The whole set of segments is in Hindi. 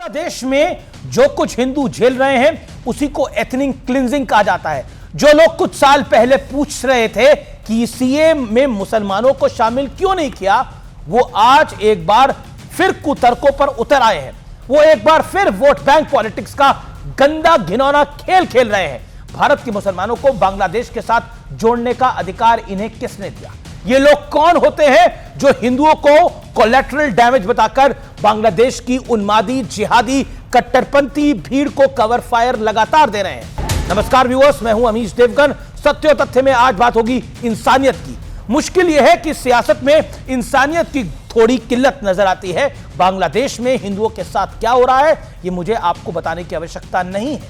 बांग्लादेश में जो कुछ हिंदू झेल रहे हैं उसी को एथनिक क्लिंजिंग कहा जाता है। जो लोग कुछ साल पहले पूछ रहे थे कि सीए में मुसलमानों को शामिल क्यों नहीं किया, वो आज एक बार फिर कुतर्कों पर उतर आए हैं। वो एक बार फिर वोट बैंक पॉलिटिक्स का गंदा घिनौना खेल खेल रहे हैं। भारत के मुसलमानों को बांग्लादेश के साथ जोड़ने का अधिकार इन्हें किसने दिया? ये लोग कौन होते हैं जो हिंदुओं को कोलैटरल डैमेज बताकर बांग्लादेश की उन्मादी जिहादी कट्टरपंथी भीड़ को कवर फायर लगातार दे रहे हैं? नमस्कार व्यूअर्स, मैं हूं अमीश देवगन। सत्य और तथ्य में आज बात होगी इंसानियत की। मुश्किल यह है कि सियासत में इंसानियत की थोड़ी किल्लत नजर आती है। बांग्लादेश में हिंदुओं के साथ क्या हो रहा है ये मुझे आपको बताने की आवश्यकता नहीं है।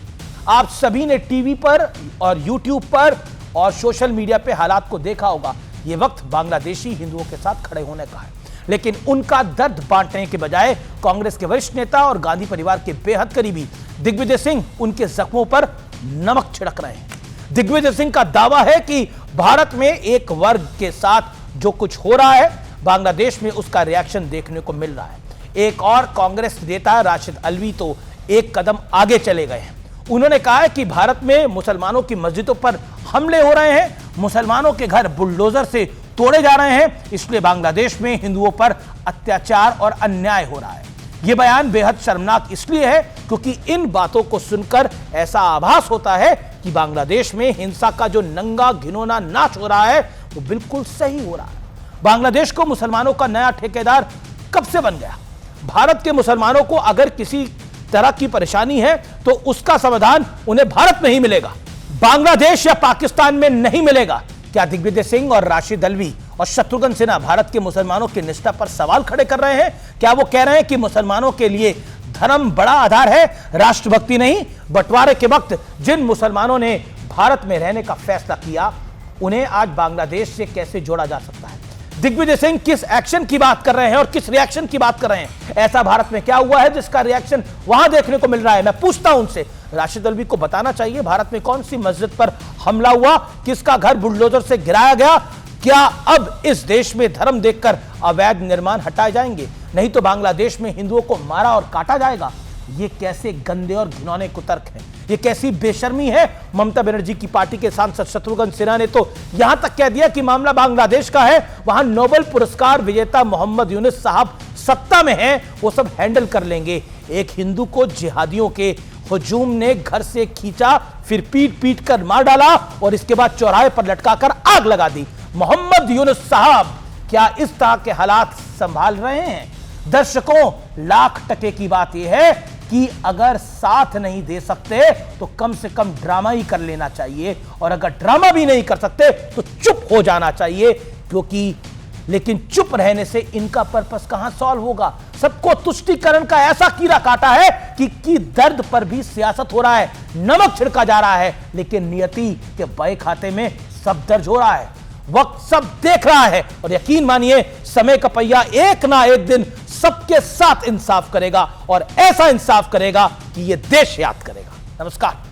आप सभी ने टीवी पर और यूट्यूब पर और सोशल मीडिया पे हालात को देखा होगा। ये वक्त बांग्लादेशी हिंदुओं के साथ खड़े होने का है, लेकिन उनका दर्द बांटने के बजाय कांग्रेस के वरिष्ठ नेता और गांधी परिवार के बेहद करीबी दिग्विजय सिंह उनके जख्मों पर नमक छिड़क रहे हैं। दिग्विजय सिंह का दावा है कि भारत में एक वर्ग के साथ जो कुछ हो रहा है बांग्लादेश में उसका रिएक्शन देखने को मिल रहा है। एक और कांग्रेस नेता राशिद अल्वी तो एक कदम आगे चले गए हैं। उन्होंने कहा है कि भारत में मुसलमानों की मस्जिदों पर हमले हो रहे हैं, मुसलमानों के घर बुलडोजर से तोड़े जा रहे हैं, इसलिए बांग्लादेश में हिंदुओं पर अत्याचार और अन्याय हो रहा है। यह बयान बेहद शर्मनाक इसलिए है क्योंकि इन बातों को सुनकर ऐसा आभास होता है कि बांग्लादेश में हिंसा का जो नंगा घिनौना नाच हो रहा है वो बिल्कुल सही हो रहा है। बांग्लादेश को मुसलमानों का नया ठेकेदार कब से बन गया? भारत के मुसलमानों को अगर किसी तरह की परेशानी है तो उसका समाधान उन्हें भारत में ही मिलेगा, बांग्लादेश या पाकिस्तान में नहीं मिलेगा। क्या दिग्विजय सिंह और राशिद अल्वी और शत्रुघ्न सिन्हा भारत के मुसलमानों की निष्ठा पर सवाल खड़े कर रहे हैं? क्या वो कह रहे हैं कि मुसलमानों के लिए धर्म बड़ा आधार है, राष्ट्रभक्ति नहीं? बंटवारे के वक्त जिन मुसलमानों ने भारत में रहने का फैसला किया उन्हें आज बांग्लादेश से कैसे जोड़ा जा सकता है? दिग्विजय सिंह किस एक्शन की बात कर रहे हैं और किस रिएक्शन की बात कर रहे हैं? ऐसा भारत में क्या हुआ है जिसका रिएक्शन वहां देखने को मिल रहा है? मैं पूछता हूं उनसे। राशिद अल्वी को बताना चाहिए भारत में कौन सी मस्जिद पर हमला हुआ, किसका घर बुलडोजर से गिराया गया। क्या अब इस देश में धर्म देखकर अवैध निर्माण हटाए जाएंगे? नहीं तो बांग्लादेश में हिंदुओं को मारा और काटा जाएगा। ये कैसे गंदे और घिनौने कुतर्क हैं, ये कैसी बेशर्मी है। ममता बनर्जी की पार्टी के सांसद शत्रुघ्न सिन्हा ने तो यहां तक कह दिया कि मामला बांग्लादेश का है, वहां नोबेल पुरस्कार विजेता मोहम्मद यूनुस साहब सत्ता में हैं, वो सब हैंडल कर लेंगे। एक हिंदू को जिहादियों के हुजूम ने घर से खींचा, फिर पीट पीट कर मार डाला और इसके बाद चौराहे पर लटकाकर आग लगा दी। मोहम्मद यूनुस साहब क्या इस तरह के हालात संभाल रहे हैं? दर्शकों, लाख टके की बात यह है कि अगर साथ नहीं दे सकते तो कम से कम ड्रामा ही कर लेना चाहिए, और अगर ड्रामा भी नहीं कर सकते तो चुप हो जाना चाहिए, क्योंकि लेकिन चुप रहने से इनका पर्पस कहां सॉल्व होगा? सबको तुष्टीकरण का ऐसा कीड़ा काटा है कि दर्द पर भी सियासत हो रहा है, नमक छिड़का जा रहा है, लेकिन नियति के बहे खाते में सब दर्ज हो रहा है। वक्त सब देख रहा है और यकीन मानिए समय का पहिया एक ना एक दिन सबके साथ इंसाफ करेगा, और ऐसा इंसाफ करेगा कि यह देश याद करेगा। नमस्कार।